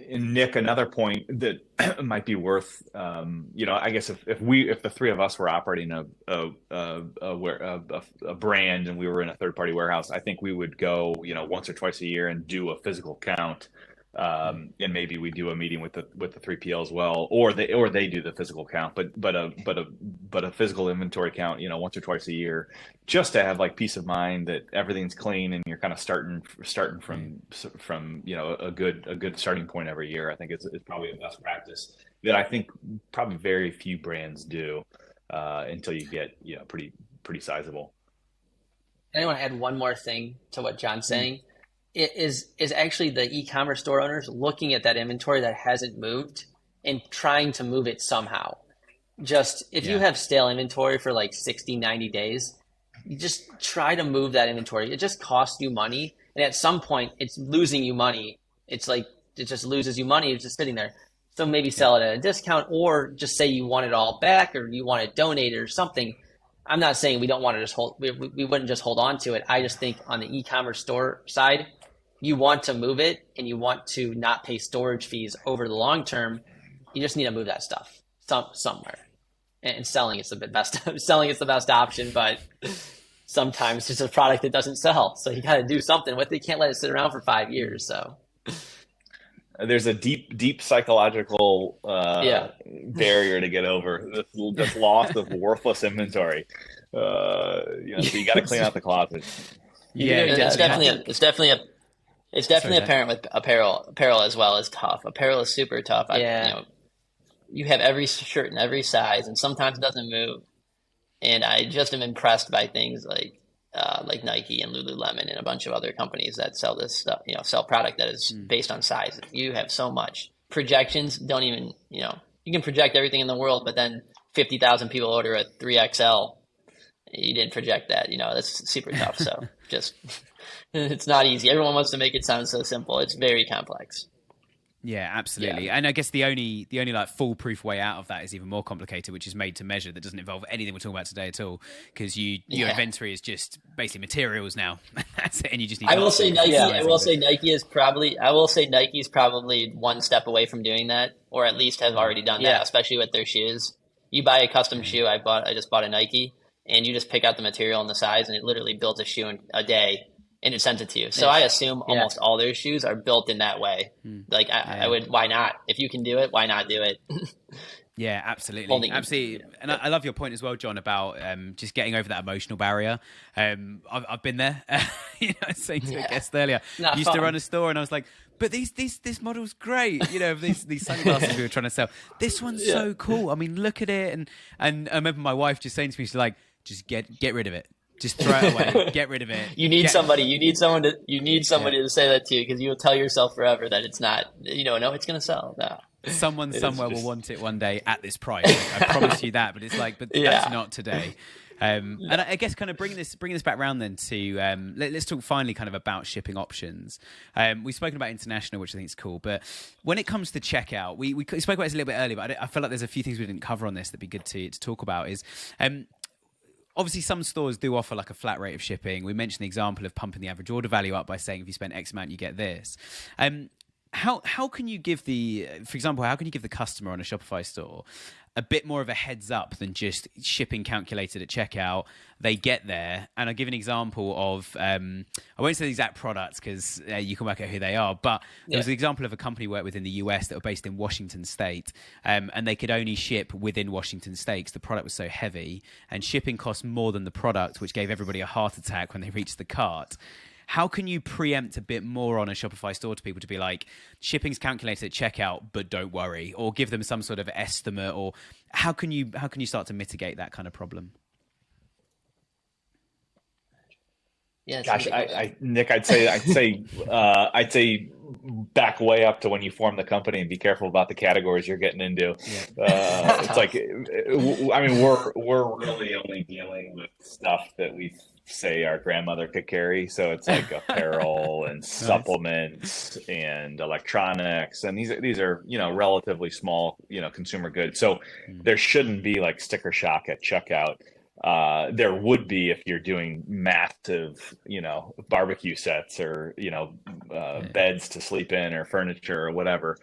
And Nick, another point that might be worth, I guess if the three of us were operating a brand and we were in a third party warehouse, I think we would go, once or twice a year and do a physical count. And maybe we do a meeting with the 3PL as well, or they do the physical count, but a physical inventory count, once or twice a year, just to have like peace of mind that everything's clean and you're kind of starting from a good starting point every year. I think it's probably a best practice that I think probably very few brands do until you get pretty sizable. I want to add one more thing to what John's Mm. saying. It is actually the e-commerce store owners looking at that inventory that hasn't moved and trying to move it somehow. Just if you Yeah. have stale inventory for like 60, 90 days, you just try to move that inventory. It just costs you money. And at some point, it's losing you money. It's like it just loses you money. It's just sitting there. So maybe Yeah. sell it at a discount or just say you want it all back or you want it donated or something. I'm not saying we don't want to just hold, we wouldn't just hold on to it. I just think on the e-commerce store side, you want to move it and you want to not pay storage fees over the long term. You just need to move that stuff somewhere. And selling is the best selling is the best option, but sometimes it's a product that doesn't sell. So you got to do something with it. You can't let it sit around for 5 years. So There's a deep psychological yeah, barrier to get over. This loss of worthless inventory. So you got to clean out the closet. Yeah, it's exactly. definitely Sorry, apparent with apparel. Apparel as well is tough. Apparel is super tough. Yeah. You have every shirt in every size, and sometimes it doesn't move. And I just am impressed by things like Nike and Lululemon and a bunch of other companies that sell this stuff, sell product that is based on size. You have so much. Projections don't even, you can project everything in the world, but then 50,000 people order a 3XL. You didn't project that, that's super tough. So just, it's not easy. Everyone wants to make it sound so simple. It's very complex. Yeah, absolutely. Yeah. And I guess the only like foolproof way out of that is even more complicated, which is made to measure, that doesn't involve anything we're talking about today at all, because your inventory is just basically materials now. That's it, and you just need. I will say Nike. Yeah. I will say Nike is probably. I will say Nike's probably one step away from doing that, or at least have already done that, Yeah. especially with their shoes. You buy a custom shoe. I just bought a Nike, and you just pick out the material and the size, and it literally builds a shoe in a day, and it sends it to you. So I assume almost all their shoes are built in that way. Like I would. Why not? If you can do it, why not do it? Yeah, absolutely, Holding- absolutely. And I love your point as well, John, about just getting over that emotional barrier. I've been there. Saying to a guest earlier, Not used to fun. run a store, and I was like, "But this model's great." These sunglasses we were trying to sell. This one's so cool. I mean, look at it. And I remember my wife just saying to me, she's like, "Just get rid of it. Just throw it away. Get rid of it." You need somebody. You need somebody to say that to you, because you will tell yourself forever that it's not. No, it's going to sell. No. Someone It somewhere is will just- want it one day at this price. Like, I promise you that. But it's like, that's not today. And I guess kind of bringing this back around then to let's talk finally kind of about shipping options. We've spoken about international, which I think is cool, but when it comes to checkout, we spoke about this a little bit earlier, but I feel like there's a few things we didn't cover on this that'd be good to talk about. Is obviously some stores do offer like a flat rate of shipping. We mentioned the example of pumping the average order value up by saying if you spend X amount, you get this. How can you give for example, how can you give the customer on a Shopify store a bit more of a heads up than just shipping calculated at checkout? They get there, and I'll give an example of, I won't say the exact products because you can work out who they are, but there was an example of a company we worked with in the US that were based in Washington State, and they could only ship within Washington State because the product was so heavy, and shipping cost more than the product, which gave everybody a heart attack when they reached the cart. How can you preempt a bit more on a Shopify store to people to be like, shipping's calculated at checkout, but don't worry, or give them some sort of estimate, or how can you start to mitigate that kind of problem? Yeah, Gosh, Nick, I'd say back way up to when you form the company and be careful about the categories you're getting into. It's like, I mean, we're really only dealing with stuff that we say our grandmother could carry. So it's like apparel and supplements and electronics, and these are relatively small consumer goods. So there shouldn't be like sticker shock at checkout. There would be if you're doing massive, barbecue sets or, beds to sleep in or furniture or whatever.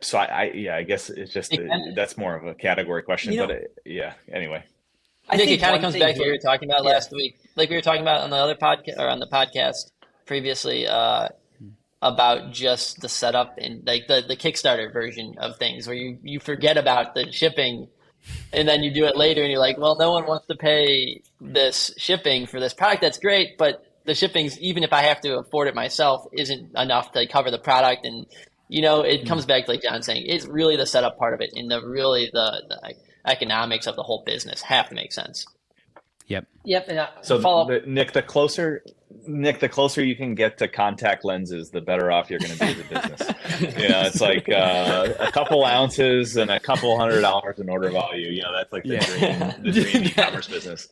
So I guess it's just, that's more of a category question, anyway. I think it kind of one comes thing back to what we were talking about last week. Like we were talking about on the other podcast or on the podcast previously, about just the setup and like the Kickstarter version of things where you forget about the shipping. And then you do it later and you're like, well, no one wants to pay this shipping for this product. That's great. But the shipping's, even if I have to afford it myself, isn't enough to cover the product. And, it comes back to like John's saying, it's really the setup part of it. And the economics of the whole business have to make sense. Yep. Yep. And So follow up. Nick, the closer you can get to contact lenses, the better off you're going to be as a business. It's like a couple ounces and a couple $100 in order value. That's like the dream e-commerce business.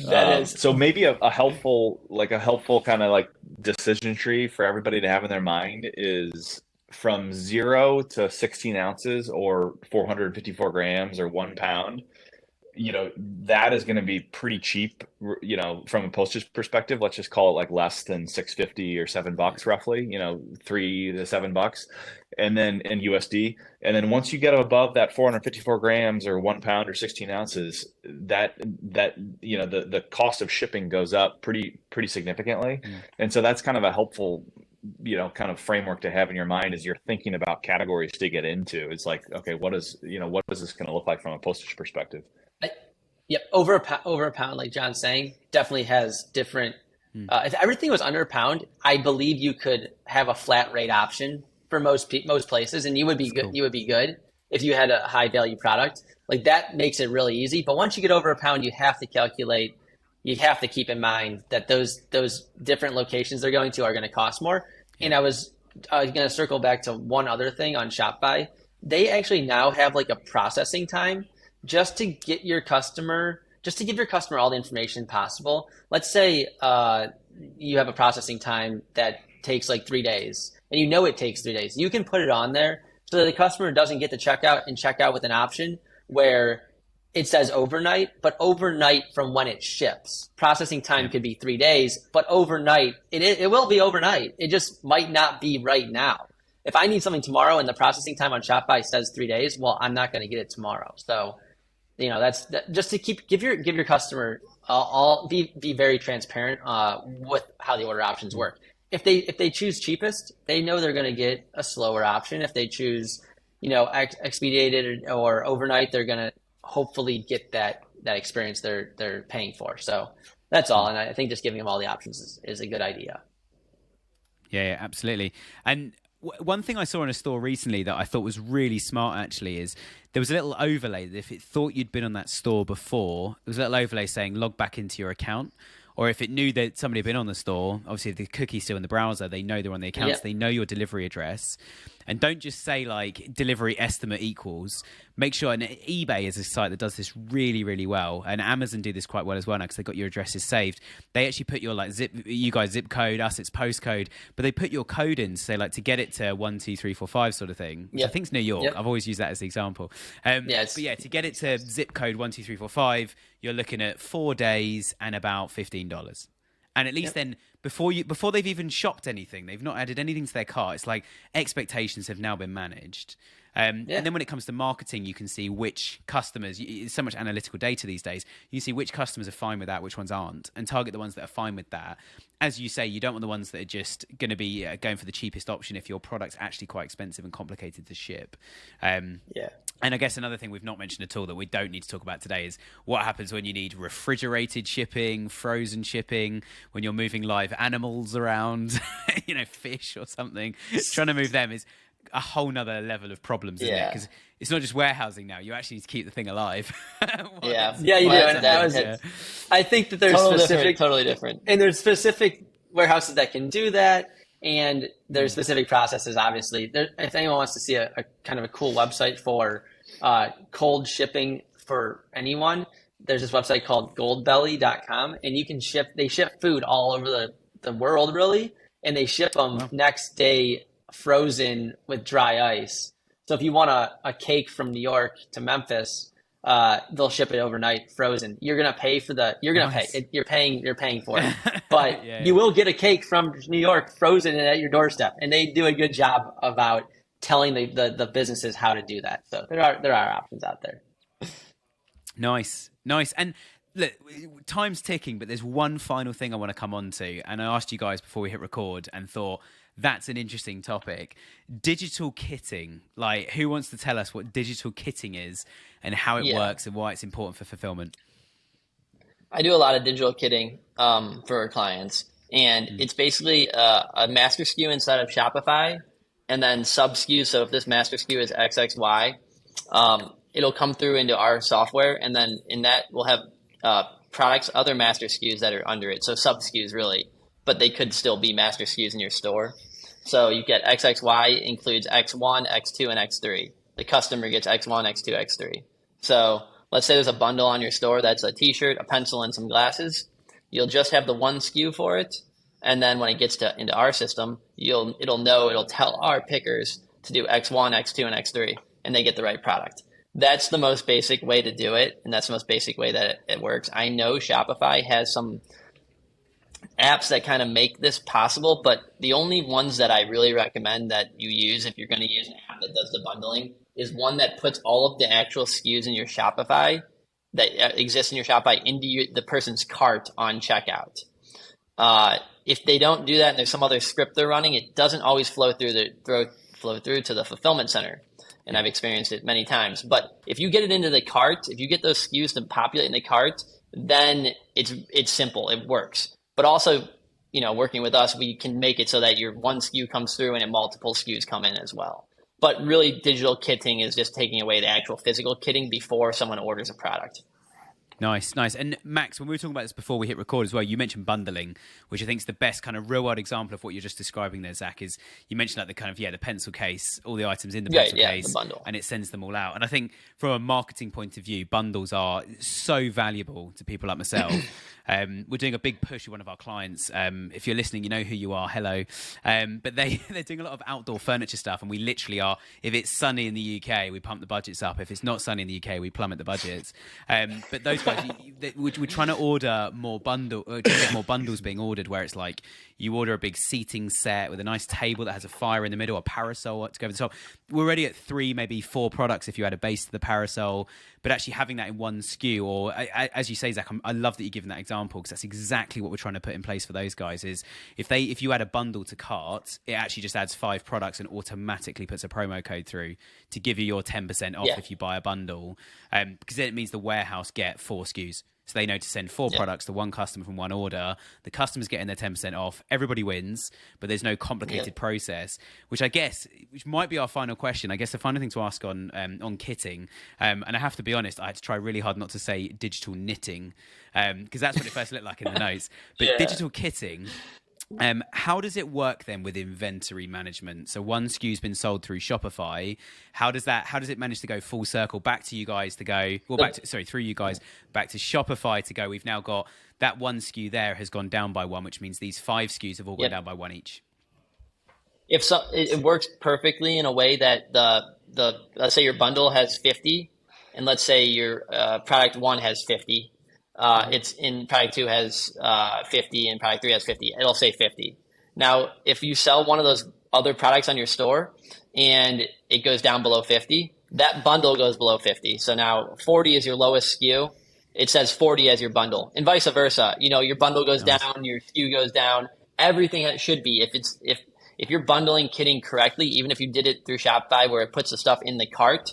That is. So maybe a helpful kind of like decision tree for everybody to have in their mind is from 0 to 16 ounces or 454 grams or 1 pound. That is going to be pretty cheap, from a postage perspective. Let's just call it like less than $6.50 or $7 roughly, $3 to $7, and then in USD. And then once you get above that 454 grams or 1 pound or 16 ounces, that the cost of shipping goes up pretty significantly. And so that's kind of a helpful kind of framework to have in your mind as you're thinking about categories to get into. It's like, okay, what is this going to look like from a postage perspective? Yep, over a pound, like John's saying, definitely has different. If everything was under a pound, I believe you could have a flat rate option for most places, and you would be good. Cool. You would be good if you had a high value product. Like that makes it really easy. But once you get over a pound, you have to calculate. You have to keep in mind that those different locations they're going to are going to cost more. And I was going to circle back to one other thing on Shopify. They actually now have like a processing time. Just to give your customer all the information possible. Let's say you have a processing time that takes like 3 days, and it takes 3 days. You can put it on there so that the customer doesn't get to check out with an option where it says overnight, but overnight from when it ships. Processing time could be 3 days, but overnight, it will be overnight. It just might not be right now. If I need something tomorrow and the processing time on Shopify says 3 days, well, I'm not going to get it tomorrow. So that's just to give your customer be very transparent with how the order options work. If they choose cheapest, they know they're going to get a slower option. If they choose expedited or overnight, they're going to hopefully get that experience they're paying for. So that's all. And I think just giving them all the options is a good idea. Yeah, absolutely. And one thing I saw in a store recently that I thought was really smart actually is there was a little overlay that if it thought you'd been on that store before, there was a little overlay saying log back into your account. Or if it knew that somebody had been on the store, obviously if the cookie's still in the browser, they know they're on the account, so they know your delivery address. And don't just say like delivery estimate equals. Make sure, and eBay is a site that does this really, really well. And Amazon do this quite well as well now because they've got your addresses saved. They actually put your like you guys zip code, us it's postcode, but they put your code in, say like to get it to 1, 2, 3, 4, 5 sort of thing. Which I think it's New York. I've always used that as the example. But yeah, to get it to zip code 1, 2, 3, 4, 5, you're looking at 4 days and about $15. And at least then before they've even shopped anything, they've not added anything to their cart. It's like expectations have now been managed. And then when it comes to marketing, you can see which customers, it's so much analytical data these days, you see which customers are fine with that, which ones aren't, and target the ones that are fine with that. As you say, you don't want the ones that are just going to be going for the cheapest option if your product's actually quite expensive and complicated to ship. And I guess another thing we've not mentioned at all that we don't need to talk about today is what happens when you need refrigerated shipping, frozen shipping, when you're moving live animals around, fish or something. Trying to move them is a whole nother level of problems, isn't it? Because it's not just warehousing now. You actually need to keep the thing alive. You do. I think that there's totally different. And there's specific warehouses that can do that. And there's specific processes, obviously. If anyone wants to see a kind of a cool website for cold shipping for anyone, there's this website called goldbelly.com, and you can they ship food all over the world, really, and they ship them next day frozen with dry ice. So if you want a cake from New York to Memphis, they'll ship it overnight frozen. You're going to pay for you're paying for it, but you will get a cake from New York frozen and at your doorstep. And they do a good job about telling the businesses how to do that. So there are options out there. Nice. And look, time's ticking, but there's one final thing I want to come on to. And I asked you guys before we hit record and thought, that's an interesting topic. Digital kitting. Like, who wants to tell us what digital kitting is and how it works and why it's important for fulfillment? I do a lot of digital kitting for our clients. And it's basically a master SKU inside of Shopify and then sub SKU. So if this master SKU is XXY, it'll come through into our software. And then in that, we'll have products, other master SKUs that are under it. So sub SKUs really, but they could still be master SKUs in your store. So you get XXY includes X1, X2, and X3. The customer gets X1, X2, X3. So let's say there's a bundle on your store that's a t-shirt, a pencil, and some glasses. You'll just have the one SKU for it. And then when it gets into our system, it'll tell our pickers to do X1, X2, and X3, and they get the right product. That's the most basic way to do it, and that's the most basic way that it works. I know Shopify has some apps that kind of make this possible, but the only ones that I really recommend that you use if you're going to use an app that does the bundling is one that puts all of the actual SKUs in your Shopify that exist in your Shopify into the person's cart on checkout. If they don't do that and there's some other script they're running, it doesn't always flow through to the fulfillment center. And I've experienced it many times. But if you get it into the cart, if you get those SKUs to populate in the cart, then it's simple. It works. But also, working with us, we can make it so that your one SKU comes through and multiple SKUs come in as well. But really, digital kitting is just taking away the actual physical kitting before someone orders a product. Nice. And Max, when we were talking about this before we hit record as well, you mentioned bundling, which I think is the best kind of real world example of what you're just describing there, Zach, is you mentioned like the kind of, the pencil case, all the items in the pencil case, the bundle. And it sends them all out. And I think from a marketing point of view, bundles are so valuable to people like myself. We're doing a big push with one of our clients. If you're listening, you know who you are. Hello. But they're doing a lot of outdoor furniture stuff. And we literally are, if it's sunny in the UK, we pump the budgets up. If it's not sunny in the UK, we plummet the budgets. But those guys, we're trying to order more bundles being ordered where it's like you order a big seating set with a nice table that has a fire in the middle, a parasol to go over the top. We're already at 3, maybe 4 products if you add a base to the parasol. But actually having that in one SKU, or as you say, Zach, I love that you're giving that example because that's exactly what we're trying to put in place for those guys. Is if you add a bundle to cart, it actually just adds 5 products and automatically puts a promo code through to give you your 10% off if you buy a bundle, because then it means the warehouse get 4 SKUs. So they know to send 4 products to one customer from one order. The customer's getting their 10% off. Everybody wins, but there's no complicated process, which might be our final question. I guess the final thing to ask on kitting, and I have to be honest, I had to try really hard not to say digital knitting, because that's what it first looked like in the notes. But digital kitting, how does it work then with inventory management? So one SKU's been sold through Shopify. How does it manage to go full circle back to you guys to go, through you guys back to Shopify to go, we've now got that one SKU there has gone down by 1, which means these 5 SKUs have all gone down by 1 each. It works perfectly in a way that the let's say your bundle has 50 and let's say your product 1 has 50. It's in product 2 has 50 and product 3 has 50. It'll say 50. Now, if you sell one of those other products on your store and it goes down below 50, that bundle goes below 50. So now 40 is your lowest SKU. It says 40 as your bundle, and vice versa. Your bundle goes down, your SKU goes down. Everything should be. If you're bundling kitting correctly, even if you did it through Shopify where it puts the stuff in the cart,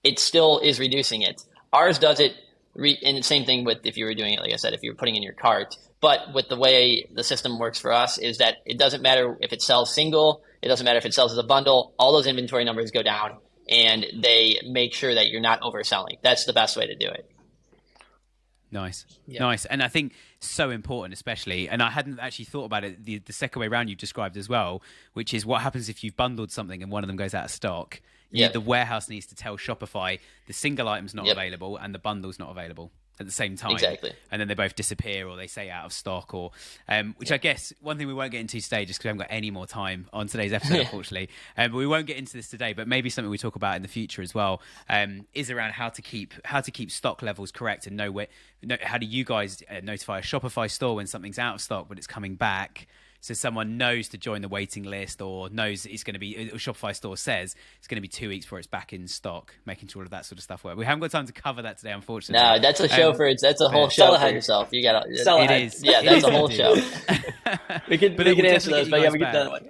it still is reducing it. Ours does it. And the same thing with if you were doing it, like I said, if you're putting in your cart. But with the way the system works for us is that it doesn't matter if it sells single, it doesn't matter if it sells as a bundle, all those inventory numbers go down and they make sure that you're not overselling. That's the best way to do it. Nice. And I think so important, especially, and I hadn't actually thought about it the second way around you described as well, which is what happens if you've bundled something and one of them goes out of stock. The warehouse needs to tell Shopify the single item's not available and the bundle's not available at the same time. Exactly. And then they both disappear or they say out of stock, or which I guess one thing we won't get into today just because we haven't got any more time on today's episode, unfortunately. But we won't get into this today, but maybe something we talk about in the future as well, is around how to keep stock levels correct and how do you guys notify a Shopify store when something's out of stock but it's coming back, so someone knows to join the waiting list, or knows it's going to be, a Shopify store says it's going to be 2 weeks before it's back in stock, making sure all of that sort of stuff works. We haven't got time to cover that today, unfortunately. No, that's a show that's a whole show for yourself. You got to sell it. It is. Yeah, that's a whole show. we can answer those, but we get that one.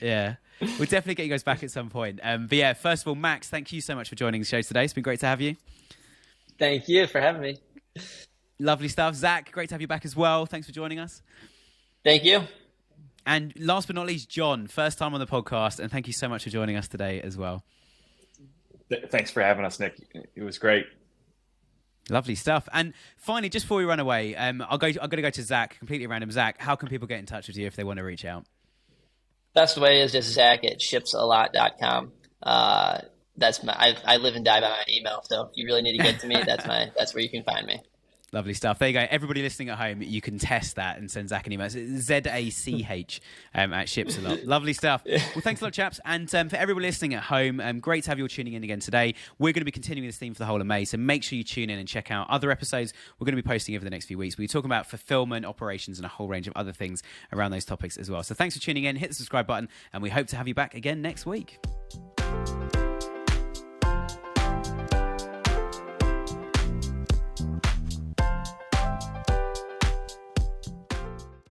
Yeah. We'll definitely get you guys back at some point. But yeah, first of all, Max, thank you so much for joining the show today. It's been great to have you. Thank you for having me. Lovely stuff. Zach, great to have you back as well. Thanks for joining us. Thank you. And last but not least, John, first time on the podcast, and thank you so much for joining us today as well. Thanks for having us, Nick. It was great. Lovely stuff. And finally, just before we run away, I'm going to go to Zach, completely random. Zach, how can people get in touch with you if they want to reach out? Best way is just Zach@shipsalot.com. I live and die by my email, so if you really need to get to me, that's where you can find me. Lovely stuff. There you go. Everybody listening at home, you can test that and send Zach an email. It's ZACH at Ships a Lot. Lovely stuff. Well, thanks a lot, chaps. And for everybody listening at home, great to have you all tuning in again today. We're going to be continuing this theme for the whole of May, so make sure you tune in and check out other episodes we're going to be posting over the next few weeks. We're talking about fulfillment, operations, and a whole range of other things around those topics as well. So thanks for tuning in. Hit the subscribe button, and we hope to have you back again next week.